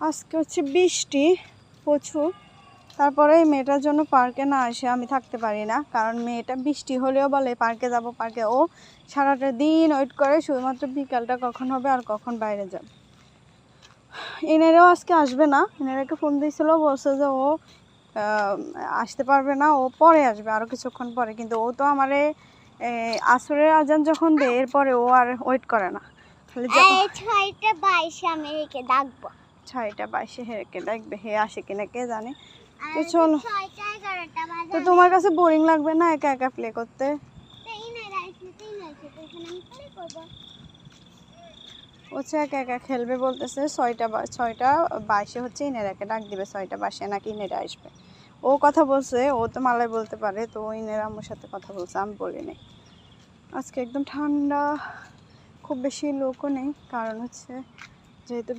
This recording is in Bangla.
আজকে হচ্ছে বৃষ্টি প্রচুর, তারপরে এই মেয়েটার জন্য পার্কে না এসে আমি থাকতে পারি না, কারণ মেয়েটা বৃষ্টি হলেও বলে পার্কে যাব পার্কে। ও সারাটা দিন ওয়েট করে শুধুমাত্র বিকালটা কখন হবে আর কখন বাইরে যাবে। এনারাও আজকে আসবে না, এনারাকে ফোন দিয়েছিল, বলছে যে ও আসতে পারবে না, ও পরে আসবে আরও কিছুক্ষণ পরে। কিন্তু ও তো আমারে আসরের আজান যখন দেয় এরপরে ও আর ওয়েট করে না, খালি 6:22 আমি একে ডাকবো। 6:22 হেকে ডাকবে, হে আসে কিনা কে জানে। তো চলো, তো তোমার কাছে বোরিং লাগবে না একা একা প্লে করতে? হচ্ছে একা একা খেলবে বলতেছে। 6:22 হচ্ছে ইনেরাকে ডাক দিবে, 6:22 নাকি ইনেরা আসবে। ও কথা বলছে, ও তো মালায় বলতে পারে, তো ইনেরা আমার সাথে কথা বলছে, আমি বলি নাই। আজকে একদম ঠান্ডা, খুব বেশি লোকও নেই, কারণ হচ্ছে যেহেতু